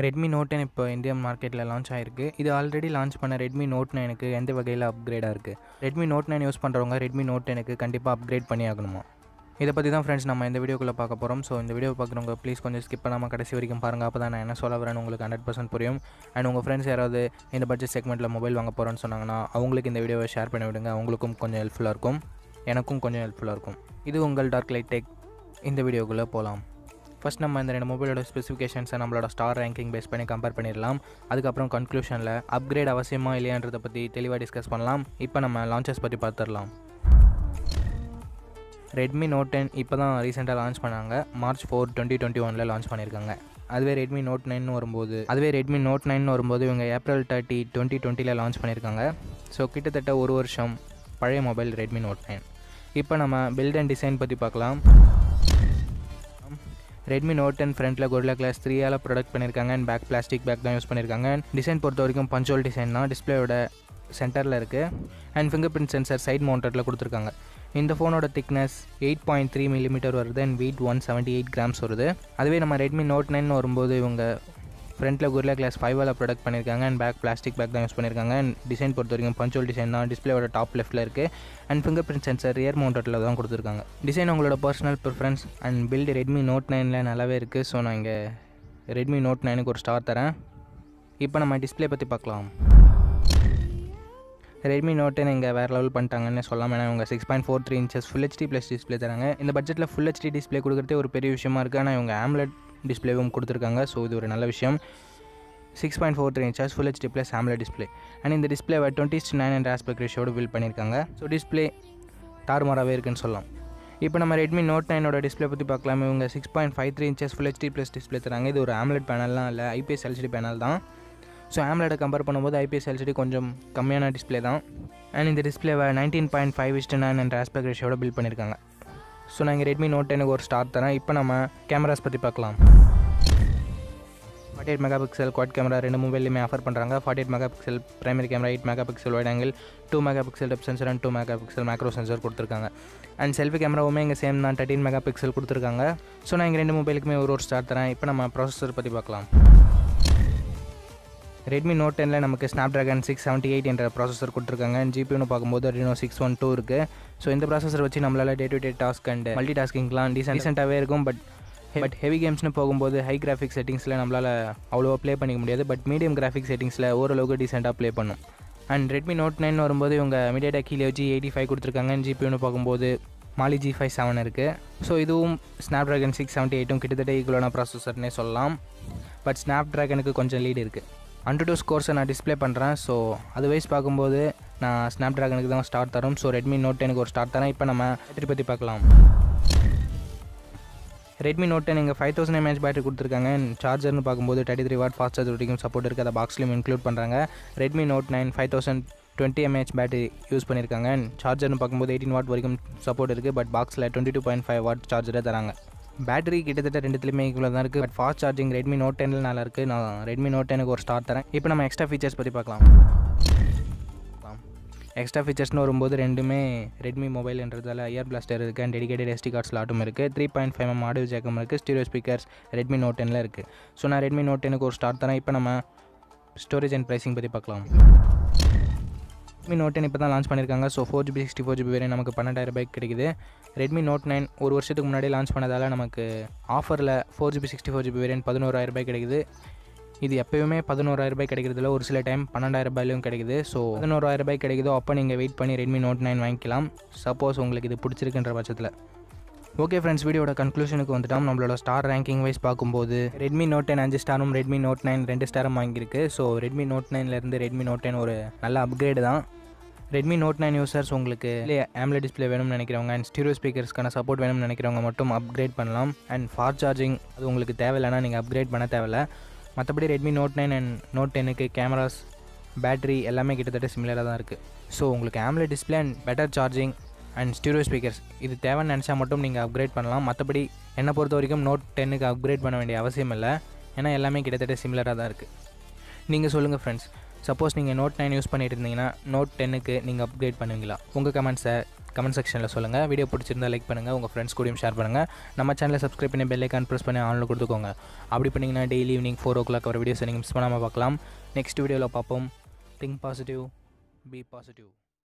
Redmi note 10 இப்போ Indian மார்க்கெட்டில் launch ஆகிருக்கு. இது ஆல்ரெடி லான்ச் பண்ண ரெட்மி நோட் 9க்கு எந்த வகையில் அப்கிரேடாக இருக்குது? ரெட்மி நோட் 9 யூஸ் பண்ணுறவங்க ரெட்மி நோட் 10க்கு கண்டிப்பாக அப்கிரேட் பண்ணி ஆகணுமா? இதை பற்றி தான் ஃப்ரெண்ட்ஸ் நம்ம இந்த வீடியோக்குள்ளே பார்க்க போகிறோம். ஸோ இந்த வீடியோ பார்க்குறவங்க ப்ளீஸ் கொஞ்சம் ஸ்கிப் பண்ணாமல் கடைசி வரைக்கும் பாருங்கள். அப்போ தான் நான் என்ன சொல்ல வரேன்னு உங்களுக்கு 100% புரியும். அண்ட் உங்கள் ஃப்ரெண்ட்ஸ் யாராவது இந்த பட்ஜெட் செக்மெண்ட்டில் மொபைல் வாங்க போகிறோன்னு சொன்னாங்கன்னா அவங்களுக்கு இந்த வீடியோவை ஷேர் பண்ணி விடுங்க. அவங்களுக்கும் கொஞ்சம் ஹெல்ப்ஃபுல்லாக இருக்கும், எனக்கும் கொஞ்சம் ஹெல்ப்ஃபுல்லாக இருக்கும். இது உங்கள் டார்க்லைட் டெக். இந்த வீடியோக்குள்ளே போகலாம். ஃபஸ்ட் நம்ம இந்த ரெண்டு மொபைலோட ஸ்பெசிஃபிகேஷன்ஸை நம்மளோட ஸ்டார் ரேங்கிங் பேஸ் பண்ணி கம்பேர் பண்ணிடலாம். அதுக்கப்புறம் கன்க்ளூஷனில் அப்கிரேட் அவசியமா இல்லையான்றதை பற்றி தெளிவாக டிஸ்கஸ் பண்ணலாம். இப்போ நம்ம லான்ச்சஸ் பற்றி பார்த்துடலாம். ரெட்மி நோட் 10 இப்போ தான் ரீசெண்டாக லான்ச் பண்ணாங்க. March 4, 2021 லான்ச் பண்ணியிருக்காங்க. அதுவே ரெட்மி நோட் 9 வரும்போது இவங்க April 30, 2020 லான்ச் பண்ணியிருக்காங்க. ஸோ கிட்டத்தட்ட ஒரு வருஷம் பழைய மொபைல் ரெட்மி நோட் 9. இப்போ நம்ம பில்ட் அண்ட் டிசைன் பற்றி பார்க்கலாம். ரெட்மி நோட் 10 ஃப்ரண்ட்டில் Gorilla Glass 3 ப்ரொடக்ட் பண்ணியிருக்காங்க. அண்ட் பேக் பிளாஸ்டிக் பேக் தான் யூஸ் பண்ணியிருக்காங்க. டிசைன் பொறுத்த வரைக்கும் பஞ்சுவல் டிசைன் தான். டிஸ்பிளேயோட சென்டரில் இருக்குது. And finger print sensor side மவுண்டரில் கொடுத்துருக்காங்க. இந்த ஃபோனோட திக்னஸ் 8.3 mm வருது. அண்ட் வெயிட் 178 grams வருது. அதுவே நம்ம ரெட்மி நோட் 9 வரும்போது இவங்க ஃப்ரண்ட்டில் Gorilla Glass 5 ப்ரொடக்ட் பண்ணியிருக்காங்க. அண்ட் பேக் பிளாஸ்டிக் பேக் தான் யூஸ் பண்ணியிருக்காங்க. அண்ட் டிசைன் பொறுத்த வரைக்கும் பஞ்சுவல் டிசைன் தான். டிஸ்பிளேயோட டாப் லெஃப்ட்டில் இருக்குது. And finger print sensor rear மவுண்டரில் தான் கொடுத்துருக்காங்க. டிசைன் உங்களோட personal preference. And build Redmi note 9ல நல்லாவே இருக்குது. ஸோ நான் இங்கே ரெட்மி நோட் 9க்கு ஒரு ஸ்டார் தரேன். இப்போ நம்ம டிஸ்பிளே பற்றி பார்க்கலாம். ரெட்மி நோட் 10 இங்கே வேறு லெவல் பண்ணிட்டாங்கன்னு சொல்லலாம். ஏன்னா இவங்க 6.43 inches full HD plus display தராங்க. இந்த பட்ஜெட்டில் ஃபுல் ஹெச்டி டிஸ்பிளே கொடுக்குறதே ஒரு பெரிய விஷயமா இருக்குது. ஆனால் இவங்க AMOLED டிஸ்பிளேவும் கொடுத்துருக்காங்க. ஸோ இது ஒரு நல்ல விஷயம். 6.43 inches full HD plus AMOLED display. And இந்த டிஸ்பிளேவை 20:9 என்ற ஆஸ்பெக்ட் ரேஷியோட பில்ட் பண்ணியிருக்காங்க. ஸோ டிஸ்பிளே தாறுமாறாகவே இருக்குன்னு சொல்லலாம். இப்போ நம்ம ரெட்மி நோட் 9ஓட டிஸ்பிளே பற்றி பார்க்கலாம். இவங்க 6.53 inches full HD plus display தராங்க. இது ஒரு AMOLED பேனல்லாம் இல்லை, IPS LCD பேனல் தான். ஸோ AMOLED கம்பேர் பண்ணும்போது IPS LCD கொஞ்சம் கம்மியான டிஸ்பிளே தான். அண்ட் இந்த டிஸ்பிளேவை 19.5:9 என்ற ஆஸ்பெக்ட் ரேஷியோட பில்ட் பண்ணியிருக்காங்க. ஸோ நான் இங்கே ரெட்மி நோட் 10க்கு ஒரு ஸ்டார் தரேன். இப்போ நம்ம கேமராஸ் பற்றி பார்க்கலாம். 48 மெகாபிக்சல் குவாட் கேமரா ரெண்டு மொபைல்லையுமே ஆஃபர் பண்ணுறாங்க. 48 megapixel primary camera, 8 megapixel wide angle, 2 megapixel depth sensor and 2 megapixel macro sensor கொடுத்துருக்காங்க. அண்ட் செல்ஃபி கேமராவுமே இங்கே சேம் தான், 13 மெகாபிக்சல் கொடுத்துருக்காங்க. ஸோ நான் இங்கே ரெண்டு மொபைலுக்குமே ஒரு ஸ்டார் தரேன். இப்போ நம்ம ப்ராசஸர் பற்றி பார்க்கலாம். ரெட்மி நோட் 10ல நமக்கு Snapdragon 678 என்ற ப்ராசஸர் கொடுத்துருக்காங்க. அண்ட் ஜிபியூன்னு பார்க்கும்போது Adreno 612 இருக்குது. ஸோ இந்த ப்ராசஸர் வச்சு நம்மளால் day to day task and multi டாஸ்கிங்லாம் டீசெண்டாகவே இருக்கும். பட் ஹெவி கேம்ஸ்னு போகும்போது ஹை கிராஃபிக் செட்டிங்ஸில் நம்மளால் அவ்வளோவா ப்ளே பண்ணிக்க முடியாது. பட் மீடியம் கிராஃபிக் செட்டிங்ஸில் ஓரளவுக்கு டீசெண்டாக ப்ளே பண்ணும். அண்ட் ரெட்மி நோட் 9 வரும்போது இவங்க MediaTek Helio G85 கொடுத்துருக்காங்க. அண்ட் ஜிபியூன்னு பார்க்கும்போது Mali G57 இருக்குது. ஸோ இதுவும் Snapdragon 678 கிட்டத்தட்ட ஈக்குவலான ப்ராசஸர்னே சொல்லலாம். பட் Snapdragonக்கு கொஞ்சம் லீடு இருக்குது. Antutu ஸ்கோர்ஸை நான் டிஸ்பிளே பண்ணுறேன். ஸோ அது வைஸ் பார்க்கும்போது நான் Snapdragonக்கு தான் ஸ்டார் தரோம். ஸோ ரெட்மி நோட் 10க்கு ஒரு ஸ்டார் தரேன். இப்போ நம்ம பேட்டரி பற்றி பார்க்கலாம். ரெட்மி நோட் 10 இங்கே 5000 mAh பேட்டரி கொடுத்துருக்காங்க. சார்ஜர்னு பார்க்கும்போது 33 வாட் ஃபாஸ்ட் சார்ஜர் வரைக்கும் சப்போர்ட் இருக்குது. அதை பாக்ஸ்லையும் இன்க்ளூட் பண்ணுறாங்க. Redmi note 9 5020 mAh battery use பண்ணியிருக்காங்க. சார்ஜர்னு பார்க்கும்போது 18 வாட் வரைக்கும் சப்போர்ட் இருக்குது. பட் பாக்ஸில் 22.5 வாட் சார்ஜரை தராங்க. பேட்டரி கிட்டத்தட்ட ரெண்டுத்துலேயுமே ஈக்குவலாக தான் இருக்குது. But fast charging Redmi note 10ல நல்லா இருக்குது. நான் ரெட்மி நோட் 10க்கு ஒரு ஸ்டார் தரேன். இப்போ நம்ம எக்ஸ்ட்ரா ஃபீச்சர்ஸ் பற்றி பார்க்கலாம். எக்ஸ்ட்ரா ஃபீச்சர்ஸ்னு வரும்போது ரெண்டுமே ரெட்மி மொபைல்ன்றதால இயர் பிளாஸ்டர் இருக்குது. அண்ட் டெடிகேட்டட் SD கார்ட் ஸ்லாட்டும் இருக்குது. 3.5mm ஆடியோ ஜாக்கும் இருக்குது. ஸ்டீரியோ ஸ்பீக்கர்ஸ் ரெட்மி நோட் 10ல இருக்குது. ஸோ நான் ரெட்மி நோட் 10க்கு ஒரு ஸ்டார் தரேன். இப்போ நம்ம ஸ்டோரேஜ் அண்ட் ப்ரைஸிங் பற்றி பார்க்கலாம். ரெட்மி நோட் 10 இப்போ தான் லான்ச் பண்ணியிருக்காங்க. ஸோ 4GB 64GB வேரியன்ட் நமக்கு 12,000 கிடைக்குது. ரெட்மி நோட் 9 ஒரு வருஷத்துக்கு முன்னாடி லான்ச் பண்ணதால் நமக்கு ஆஃபரில் 4GB 64GB வேரியன்ட் 11,000 கிடைக்குது. இது எப்போயுமே 11,000 கிடைக்கிறதுல ஒரு சில டைம் 12,000 கிடைக்குது. ஸோ 11,000 கிடைக்குதோ அப்போ நீங்கள் வெயிட் பண்ணி ரெட்மி நோட் 9 வாங்கிக்கலாம். சப்போஸ் உங்களுக்கு இது பிடிச்சிருக்குன்ற பட்சத்தில். ஓகே ஃப்ரெண்ட்ஸ், வீடியோட கன்க்ளூஷனுக்கு வந்துட்டோம். நம்மளோட ஸ்டார் ரேங்கிங் வைஸ் பார்க்கும்போது ரெட்மி நோட் 10 5 ஸ்டாரும் ரெட்மி நோட் 9 2 ஸ்டாரும் வாங்கியிருக்கு. ஸோ ரெட்மி நோட் 9லேருந்து ரெட்மி நோட் 10 ஒரு நல்ல அப்கிரேடு தான். ரெட்மி நோட் 9 யூசர்ஸ் உங்களுக்கு AMOLED டிஸ்பிளே வேணும்னு நினைக்கிறவங்க அண்ட் ஸ்டீரியோ ஸ்பீக்கர்ஸ்க்கான சப்போர்ட் வேணும்னு நினைக்கிறவங்க மட்டும் அப்கிரேட் பண்ணலாம். அண்ட் ஃபாஸ்ட் சார்ஜிங் அது உங்களுக்கு தேவையில்லைனா நீங்கள் அப்கிரேட் பண்ண தேவையில்லை. மற்றபடி ரெட்மி நோட் 9 அண்ட் நோட் 10க்கு கேமராஸ், பேட்டரி எல்லாமே கிட்டத்தட்ட சிமிலராக தான் இருக்குது. ஸோ உங்களுக்கு AMOLED display and better charging and stereo speakers இது தேவைன்னு நினச்சா மட்டும் நீங்கள் அப்கிரேட் பண்ணலாம். மற்றபடி என்னை பொறுத்த வரைக்கும் நோட் 10க்கு அப்கிரேட் பண்ண வேண்டிய அவசியம் இல்லை. ஏன்னா எல்லாமே கிட்டத்தட்ட சிமிலராக தான் இருக்குது. நீங்கள் சொல்லுங்கள் ஃப்ரெண்ட்ஸ், சப்போஸ் நீங்கள் நோட் 9 யூஸ் பண்ணிட்டு இருந்தீங்கன்னா நோட் 10க்கு நீங்கள் அப்கிரேட் பண்ணுவீங்களா? உங்கள் கமெண்ட்ஸை கமெண்ட் செக்ஷனில் சொல்லுங்கள். வீடியோ பிடிச்சிருந்தா லைக் பண்ணுங்கள், உங்கள் ஃப்ரெண்ட்ஸ் கூடயும் ஷேர் பண்ணுங்கள். நம்ம சேனலை சப்ஸ்கிரைப் பண்ணி பெல் ஐக்கான் ப்ரெஸ் பண்ணி ஆன்ல கொடுத்துக்கோங்க. அப்படி பண்ணிங்கன்னா டெய்லி ஈவினிங் 4 o'clock வர வீடியோஸை நீங்கள் மிஸ் பண்ணாமல் பார்க்கலாம். நெக்ஸ்ட் வீடியோவில் பார்ப்போம். Think positive, be positive.